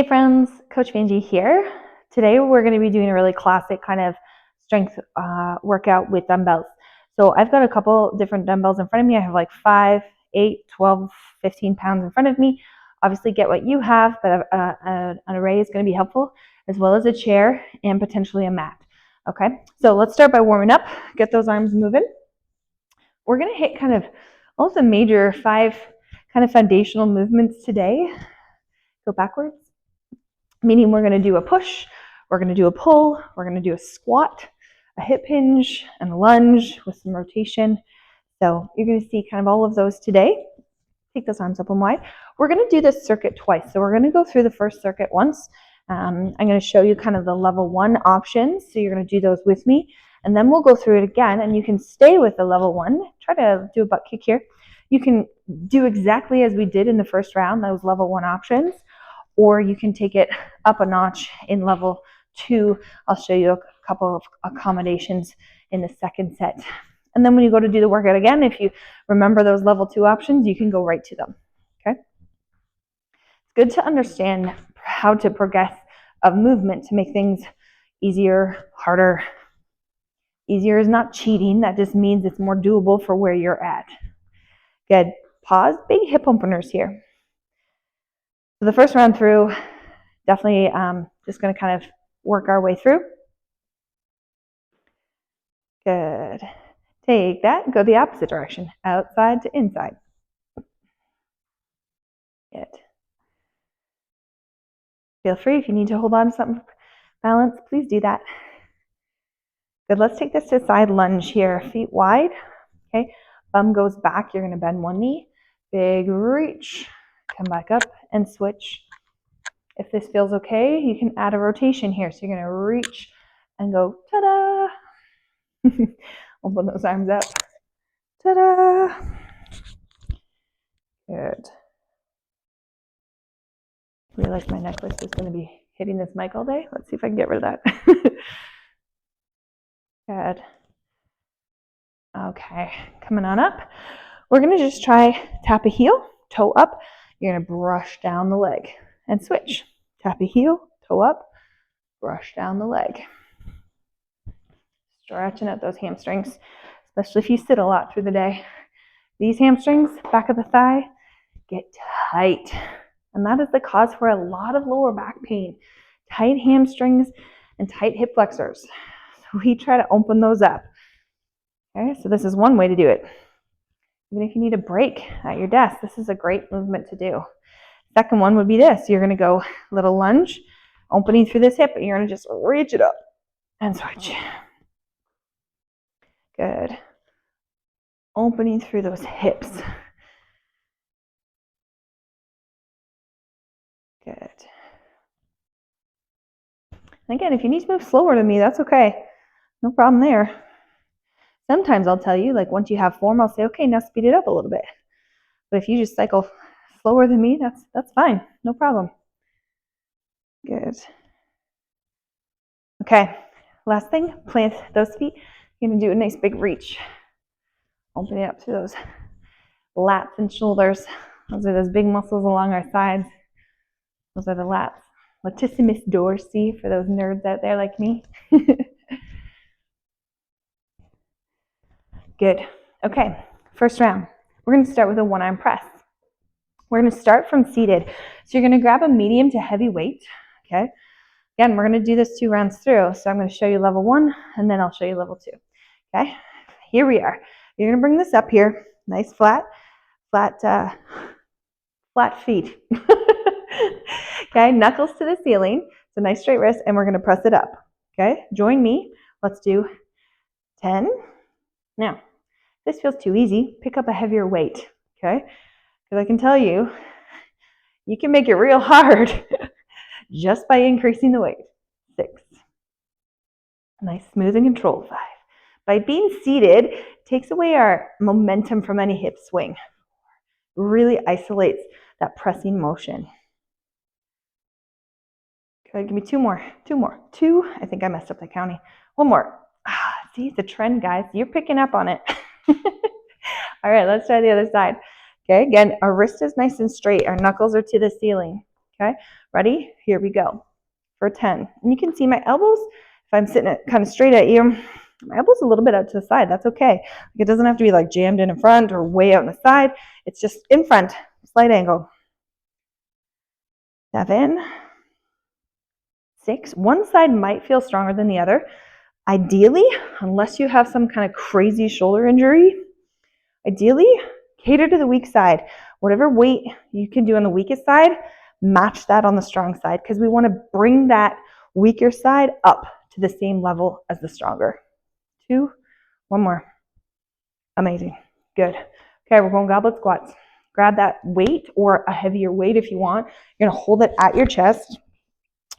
Hey friends, Coach Vanjie here. Today we're going to be doing a really classic kind of strength workout with dumbbells. So I've got a couple different dumbbells in front of me. I have like 5, 8, 12, 15 pounds in front of me. Obviously get what you have, but an array is going to be helpful, as well as a chair and potentially a mat. Okay, so let's start by warming up. Get those arms moving. We're going to hit kind of all of the major 5 kind of foundational movements today. Go backwards. Meaning we're going to do a push, we're going to do a pull, we're going to do a squat, a hip hinge, and a lunge with some rotation. So you're going to see kind of all of those today. Take those arms up and wide. We're going to do this circuit twice. So we're going to go through the first circuit once. I'm going to show you kind of the level 1 options. So you're going to do those with me. And then we'll go through it again. And you can stay with the level 1. Try to do a butt kick here. You can do exactly as we did in the first round, those level 1 options. Or you can take it up a notch in level 2. I'll show you a couple of accommodations in the second set. And then when you go to do the workout again, if you remember those level 2 options, you can go right to them. Okay? It's good to understand how to progress of movement to make things easier, harder. Easier is not cheating. That just means it's more doable for where you're at. Good. Pause. Big hip openers here. So the first round through, definitely just going to kind of work our way through. Good. Take that, go the opposite direction, outside to inside. Good. Feel free if you need to hold on to something balance, please do that. Good, let's take this to a side lunge here, feet wide. Okay, bum goes back, you're going to bend one knee, big reach, come back up and switch. If this feels okay, you can add a rotation here. So you're going to reach and go, ta-da! Open those arms up. Ta-da! Good. I realize my necklace is going to be hitting this mic all day. Let's see if I can get rid of that. Good. Okay, coming on up. We're going to just try tap a heel, toe up. You're going to brush down the leg and switch. Tap a heel, toe up, brush down the leg. Stretching out those hamstrings, especially if you sit a lot through the day. These hamstrings, back of the thigh, get tight. And that is the cause for a lot of lower back pain. Tight hamstrings and tight hip flexors. So we try to open those up. Okay, so this is one way to do it. Even if you need a break at your desk, this is a great movement to do. Second one would be this. You're going to go little lunge, opening through this hip, and you're going to just reach it up and switch. Good. Opening through those hips. Good. And again, if you need to move slower than me, that's okay. No problem there. Sometimes I'll tell you, like once you have form, I'll say, okay, now speed it up a little bit. But if you just cycle slower than me, that's fine. No problem. Good. Okay, last thing, plant those feet. You're going to do a nice big reach. Opening up through those lats and shoulders. Those are those big muscles along our sides. Those are the lats. Latissimus dorsi for those nerds out there like me. Good. Okay, first round. We're going to start with a one-arm press. We're going to start from seated. So you're going to grab a medium to heavy weight. Okay. Again, we're going to do this 2 rounds through. So I'm going to show you level 1 and then I'll show you level 2. Okay. Here we are. You're going to bring this up here. Nice flat feet. Okay. Knuckles to the ceiling. So nice straight wrist and we're going to press it up. Okay. Join me. Let's do 10. Now, if this feels too easy, pick up a heavier weight. Okay. Because I can tell you, you can make it real hard just by increasing the weight. 6. Nice, smooth and controlled. 5. By being seated, it takes away our momentum from any hip swing. Really isolates that pressing motion. Okay, give me 2 more. 2 more. 2. I think I messed up the counting. 1 more. See, it's a trend, guys. You're picking up on it. All right, let's try the other side. Okay, again, our wrist is nice and straight. Our knuckles are to the ceiling. Okay, ready? Here we go for 10. And you can see my elbows, if I'm sitting kind of straight at you, my elbows a little bit out to the side. That's okay. It doesn't have to be like jammed in front or way out on the side. It's just in front, slight angle. 7, 6. One side might feel stronger than the other. Ideally, unless you have some kind of crazy shoulder injury, ideally, cater to the weak side. Whatever weight you can do on the weakest side, match that on the strong side, because we want to bring that weaker side up to the same level as the stronger. 2, 1 more. Amazing. Good. Okay, we're going goblet squats. Grab that weight or a heavier weight if you want. You're going to hold it at your chest.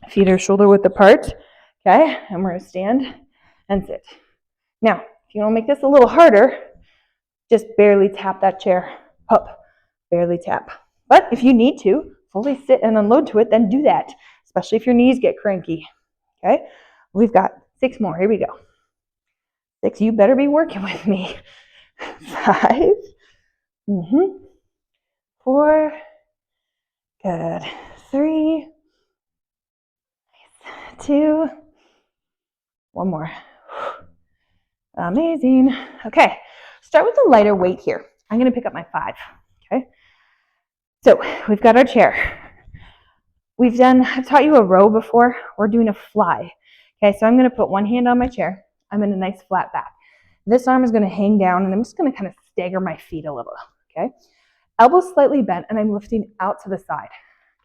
Feet are shoulder width apart. Okay, and we're going to stand and sit. Now, if you want to make this a little harder, just barely tap that chair up. Barely tap. But if you need to fully sit and unload to it, then do that, especially if your knees get cranky. Okay, we've got 6 more. Here we go. 6, you better be working with me. 5, 4, good. 3, 2, 1 more. Amazing. Okay, start with a lighter weight here. I'm going to pick up my 5. Okay, so we've got our chair. I've taught you a row before. We're doing a fly. Okay, so I'm going to put one hand on my chair. I'm in a nice flat back. This arm is going to hang down, and I'm just going to kind of stagger my feet a little. Okay, elbows slightly bent, and I'm lifting out to the side.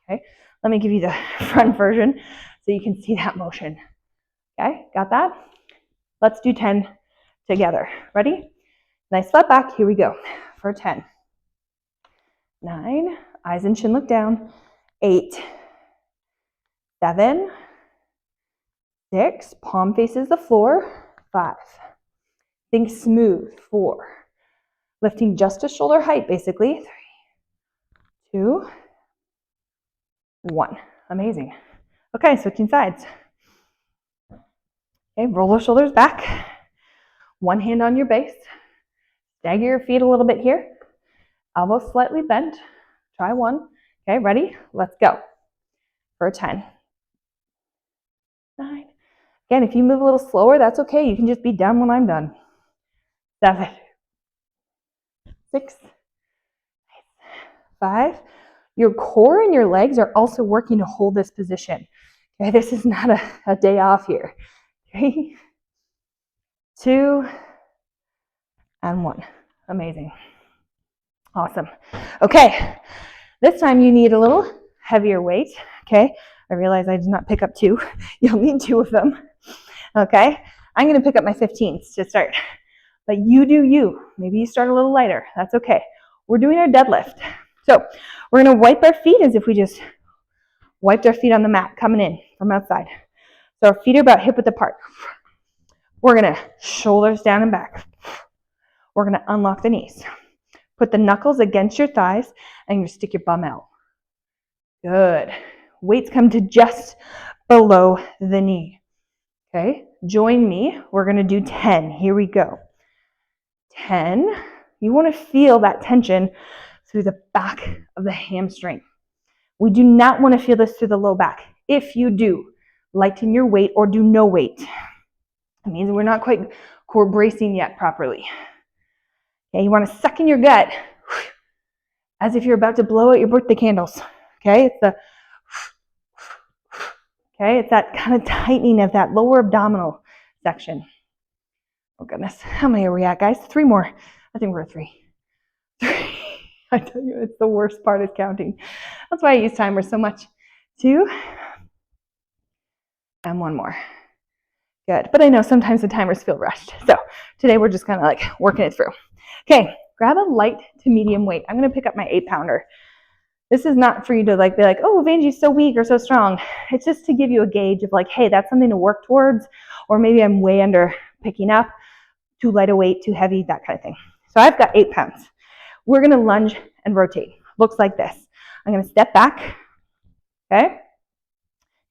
Okay, let me give you the front version so you can see that motion. Okay, got that? Let's do 10 together. Ready? Nice flat back. Here we go for 10. 9, eyes and chin look down. 8, 7, 6, palm faces the floor. 5, think smooth. 4, lifting just to shoulder height basically. 3, 2, 1. Amazing. Okay, switching sides. Okay, roll those shoulders back. One hand on your base. Stagger your feet a little bit here. Elbows slightly bent. Try 1. Okay, ready? Let's go for 10. 9. Again, if you move a little slower, that's okay. You can just be done when I'm done. 7, 6, 5. Your core and your legs are also working to hold this position. Okay, this is not a day off here. 3, 2, and 1. Amazing. Awesome. Okay, this time you need a little heavier weight. Okay, I realize I did not pick up 2. You'll need 2 of them. Okay, I'm going to pick up my 15s to start. But you do you. Maybe you start a little lighter. That's okay. We're doing our deadlift. So we're going to wipe our feet as if we just wiped our feet on the mat coming in from outside. So our feet are about hip width apart. We're going to shoulders down and back. We're going to unlock the knees. Put the knuckles against your thighs and you stick your bum out. Good. Weights come to just below the knee. Okay, join me. We're going to do 10. Here we go. 10. You want to feel that tension through the back of the hamstring. We do not want to feel this through the low back. If you do, lighten your weight or do no weight. It means we're not quite core bracing yet properly. Okay, you want to suck in your gut as if you're about to blow out your birthday candles. Okay, it's that kind of tightening of that lower abdominal section. Oh goodness, how many are we at, guys? 3 more. I think we're at 3. 3. I tell you, it's the worst part is counting. That's why I use timers so much. 2, and 1 more. Good, but I know sometimes the timers feel rushed. So today we're just kind of like working it through. Okay, grab a light to medium weight. I'm going to pick up my 8-pounder. This is not for you to like be like, oh, Vanjie's so weak or so strong. It's just to give you a gauge of like, hey, that's something to work towards, or maybe I'm way under picking up, too light a weight, too heavy, that kind of thing. So I've got 8 pounds. We're going to lunge and rotate. Looks like this. I'm going to step back, okay,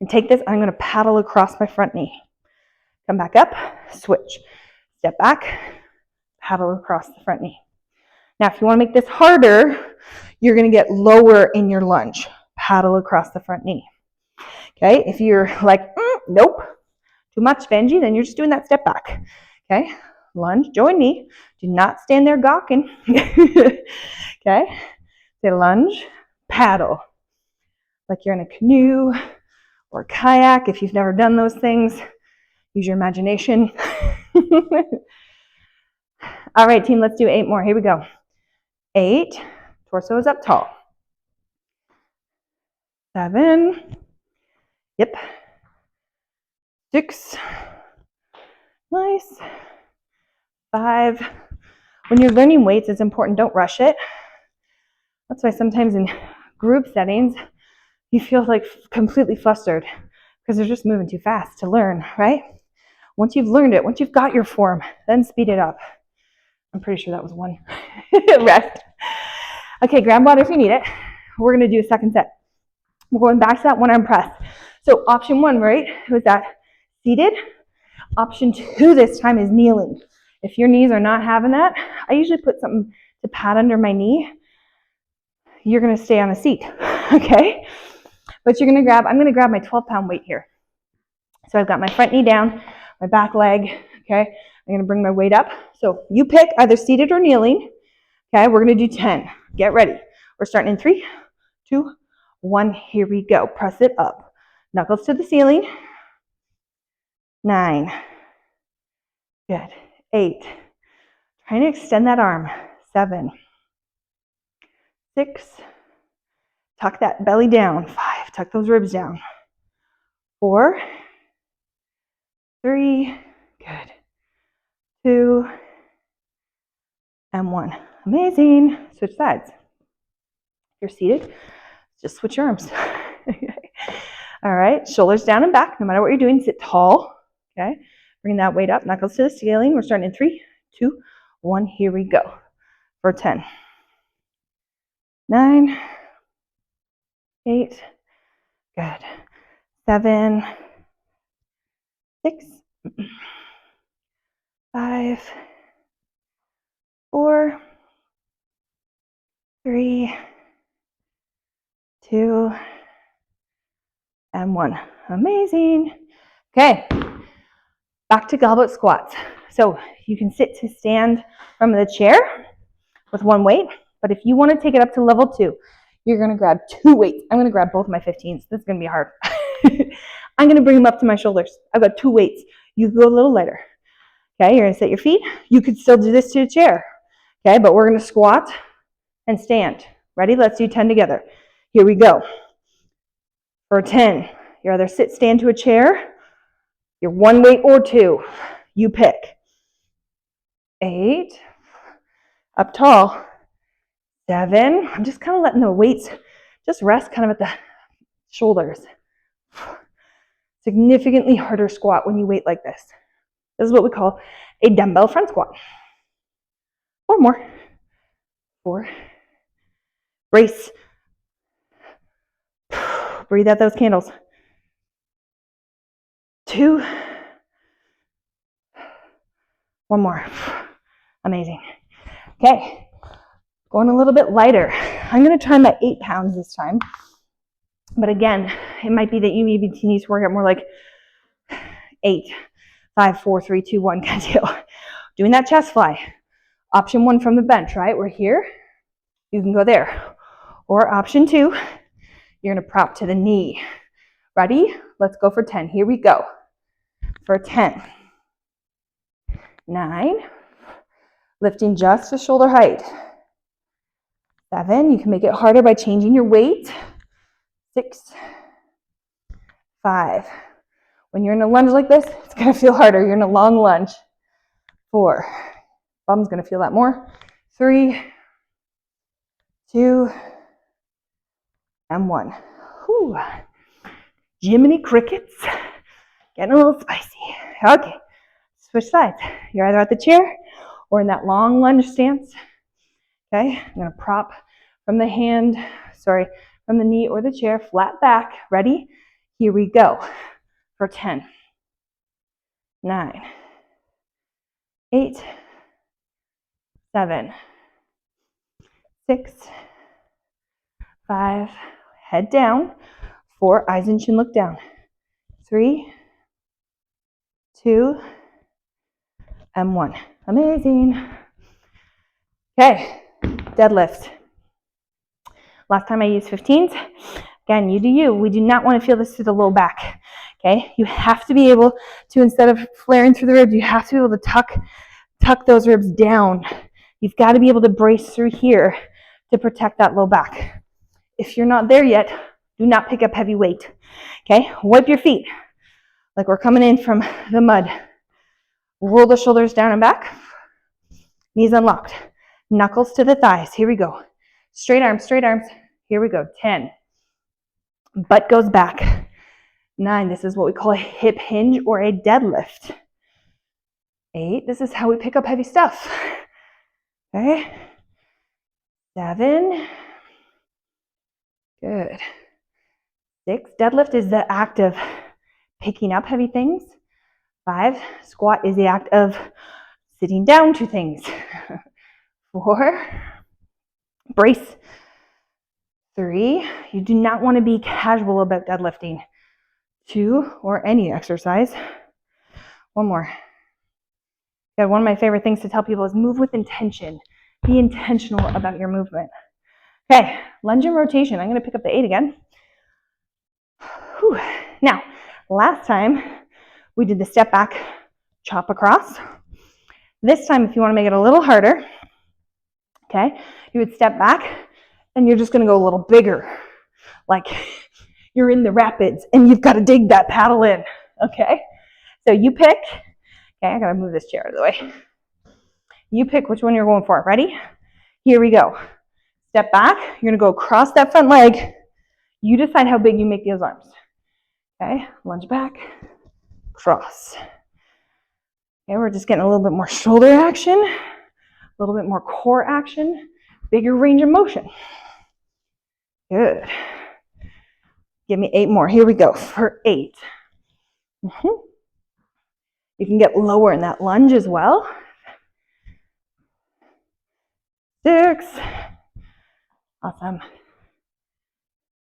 and take this. I'm going to paddle across my front knee. Come back up, switch. Step back, paddle across the front knee. Now, if you want to make this harder, you're going to get lower in your lunge. paddle across the front knee. Okay, if you're like, nope, too much, Benji, then you're just doing that step back. Okay, lunge, join me. Do not stand there gawking. Okay, say lunge, paddle. Like you're in a canoe or kayak. If you've never done those things, use your imagination. All right, team, let's do 8 more. Here we go. 8, torso is up tall. 7, yep. 6, nice. 5. When you're learning weights, it's important, don't rush it. That's why sometimes in group settings, you feel like completely flustered because they're just moving too fast to learn, right? Once you've learned it, once you've got your form, then speed it up. I'm pretty sure that was 1 rest. Okay, grab water if you need it. We're gonna do a second set. We're going back to that 1 arm press. So option 1, right, was that seated. Option 2 this time is kneeling. If your knees are not having that, I usually put something to pad under my knee. You're gonna stay on a seat, okay? But you're gonna grab, I'm gonna grab my 12-pound weight here. So I've got my front knee down, my back leg, okay? I'm gonna bring my weight up. So you pick either seated or kneeling, okay? We're gonna do 10. Get ready. We're starting in 3, 2, 1. Here we go. Press it up. Knuckles to the ceiling. 9. Good. 8. Trying to extend that arm. 7. 6. Tuck that belly down. 5. Tuck those ribs down. 4. 3. Good. 2. And 1. Amazing. Switch sides. If you're seated, just switch your arms. All right. Shoulders down and back. No matter what you're doing, sit tall. Okay. Bring that weight up. Knuckles to the ceiling. We're starting in 3, 2, 1. Here we go. For 10. 9. 8. Good. 7. 6. 5. 4. 3. 2. And 1. Amazing. Okay. Back to goblet squats. So you can sit to stand from the chair with 1 weight, but if you want to take it up to level 2, you're going to grab 2 weights. I'm going to grab both my 15s. This is going to be hard. I'm going to bring them up to my shoulders. I've got 2 weights. You can go a little lighter. Okay, you're going to set your feet. You could still do this to a chair. Okay, but we're going to squat and stand. Ready? Let's do 10 together. Here we go. For 10, you either sit, stand to a chair, you're 1 weight or 2. You pick. 8, up tall. 7, I'm just kind of letting the weights just rest kind of at the shoulders. Significantly harder squat when you weight like this. This is what we call a dumbbell front squat. 4 more. 4. Brace. Breathe out those candles. 2. 1 more. Amazing. Okay. Going a little bit lighter. I'm going to try my 8 pounds this time. But again, it might be that you maybe need to work out more like 8, 5, 4, 3, 2, 1 kind of deal. Doing that chest fly. Option 1 from the bench, right? We're here. You can go there. Or option 2, you're going to prop to the knee. Ready? Let's go for 10. Here we go. For 10. 9. Lifting just to shoulder height. 7. You can make it harder by changing your weight. 6. 5. When you're in a lunge like this, it's going to feel harder. You're in a long lunge. 4. Bum's going to feel that more. 3, 2, and 1. Whew. Jiminy crickets. Getting a little spicy. Okay. Switch sides. You're either at the chair or in that long lunge stance. Okay. I'm going to prop from the from the knee or the chair, flat back. Ready? Here we go. For 10. 9. 8. 7. 6. 5. head down. 4, eyes and chin look down. 3, 2, and 1. Amazing. Okay, deadlift. Last time I used 15s. Again, you do you. We do not want to feel this through the low back. Okay, you have to be able to, instead of flaring through the ribs, you have to be able to tuck those ribs down. You've got to be able to brace through here to protect that low back. If you're not there yet, do not pick up heavy weight. Okay, wipe your feet like we're coming in from the mud. Roll the shoulders down and back. Knees unlocked. Knuckles to the thighs. Here we go. Straight arms, straight arms. Here we go. 10. Butt goes back. 9. This is what we call a hip hinge or a deadlift. 8. This is how we pick up heavy stuff. Okay. 7. Good. 6. Deadlift is the act of picking up heavy things. 5. Squat is the act of sitting down to things. 4. Brace. 3. You do not want to be casual about deadlifting. 2, or any exercise. 1 more. Yeah, one of my favorite things to tell people is move with intention. Be intentional about your movement. Okay, lunge and rotation. I'm going to pick up the 8 again. Whew. Now, last time we did the step back, chop across. This time, if you want to make it a little harder, okay, you would step back and you're just going to go a little bigger. Like you're in the rapids and you've got to dig that paddle in, okay? So you pick. Okay, I got to move this chair out of the way. You pick which one you're going for. Ready? Here we go. Step back. You're going to go across that front leg. You decide how big you make those arms. Okay, lunge back, cross. Okay, we're just getting a little bit more shoulder action, a little bit more core action, bigger range of motion. Good. Give me 8 more. Here we go for 8. You can get lower in that lunge as well. 6. Awesome.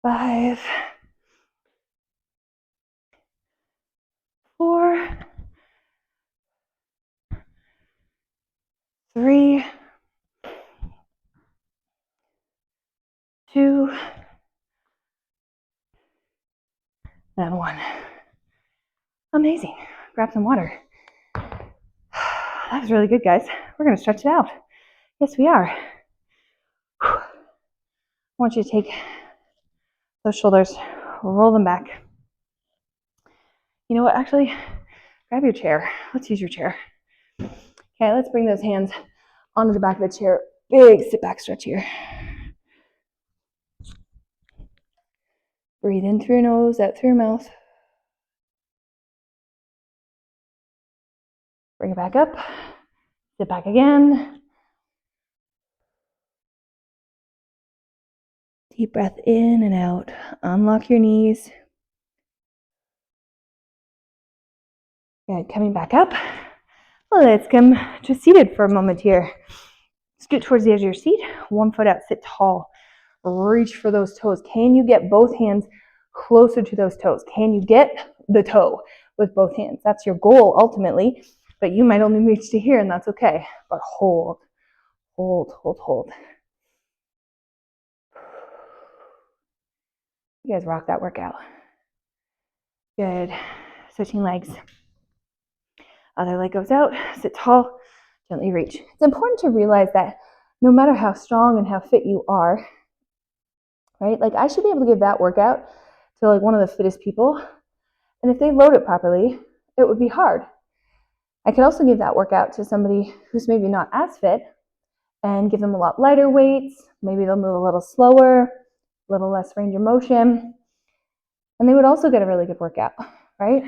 5. 4. 3. 2. And 1. Amazing. Grab some water. That was really good, guys. We're going to stretch it out. Yes, we are. I want you to take those shoulders, roll them back. You know what? Actually, grab your chair. Let's use your chair. Okay, let's bring those hands onto the back of the chair. Big sit back stretch here. Breathe in through your nose, out through your mouth. Bring it back up. Sit back again. Deep breath in and out. Unlock your knees. Good. Coming back up. Let's come to seated for a moment here. Scoot towards the edge of your seat. 1 foot out. Sit tall. Reach for those toes. Can you get both hands closer to those toes? Can you get the toe with both hands? That's your goal ultimately, but you might only reach to here and that's okay. But hold, hold, hold, hold. You guys rock that workout. Good. Switching legs. Other leg goes out. Sit tall. Gently reach. It's important to realize that no matter how strong and how fit you are, right? Like I should be able to give that workout to like one of the fittest people. And if they load it properly, it would be hard. I could also give that workout to somebody who's maybe not as fit and give them a lot lighter weights. Maybe they'll move a little slower, a little less range of motion. And they would also get a really good workout, right?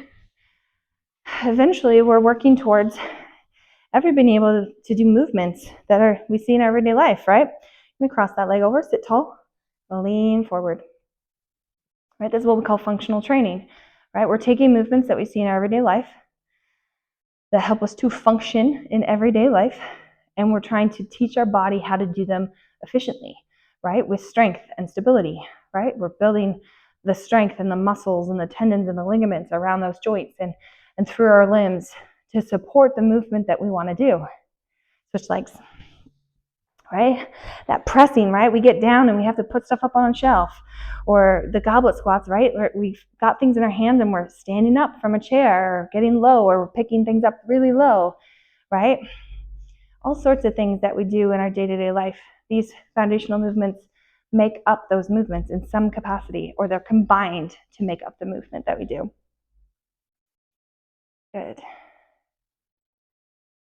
Eventually, we're working towards everybody being able to do movements that we see in our everyday life, right? I'm going to cross that leg over, sit tall, lean forward. Right? This is what we call functional training, right? We're taking movements that we see in our everyday life that help us to function in everyday life, and we're trying to teach our body how to do them efficiently, right? With strength and stability, right? We're building the strength and the muscles and the tendons and the ligaments around those joints and through our limbs to support the movement that we want to do. Switch legs, right? That pressing, right? We get down and we have to put stuff up on a shelf. Or the goblet squats, right? Where we've got things in our hands and we're standing up from a chair or getting low, or we're picking things up really low, right? All sorts of things that we do in our day-to-day life. These foundational movements make up those movements in some capacity, or they're combined to make up the movement that we do. Good.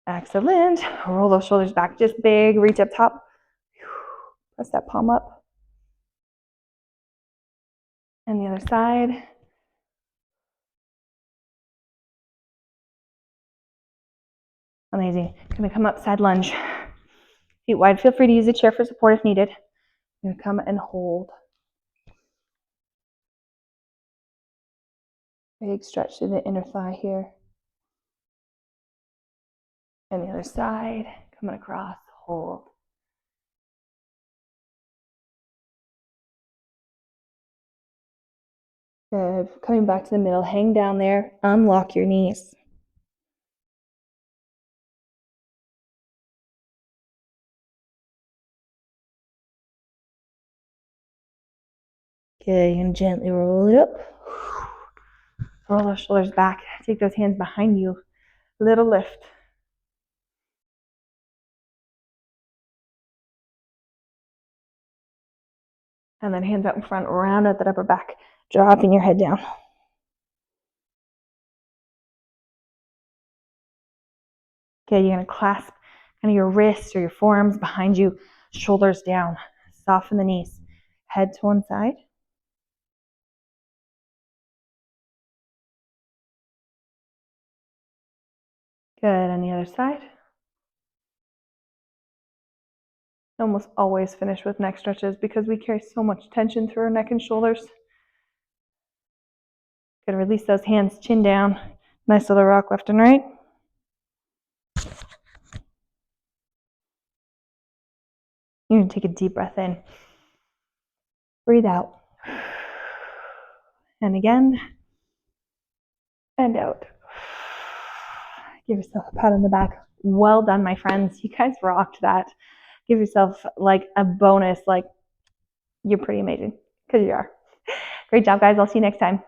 Excellent. Roll those shoulders back, just big, reach up top. Press that palm up. And the other side. Amazing. Gonna come up, side lunge. Feet wide. Feel free to use a chair for support if needed. You're gonna come and hold. Big stretch through the inner thigh here. And the other side. Coming across, hold. Good. Coming back to the middle, hang down there, unlock your knees. Okay, you're gonna gently roll it up. Roll those shoulders back. Take those hands behind you. Little lift. And then hands out in front, round out that upper back, dropping your head down. Okay, you're gonna clasp kind of your wrists or your forearms behind you, shoulders down. Soften the knees. Head to one side. Good, on the other side. Almost always finish with neck stretches because we carry so much tension through our neck and shoulders. Gonna release those hands, chin down. Nice little rock left and right. You're gonna take a deep breath in. Breathe out. And again. And out. Give yourself a pat on the back. Well done, my friends. You guys rocked that. Give yourself like a bonus, like you're pretty amazing, because you are. Great job, guys. I'll see you next time.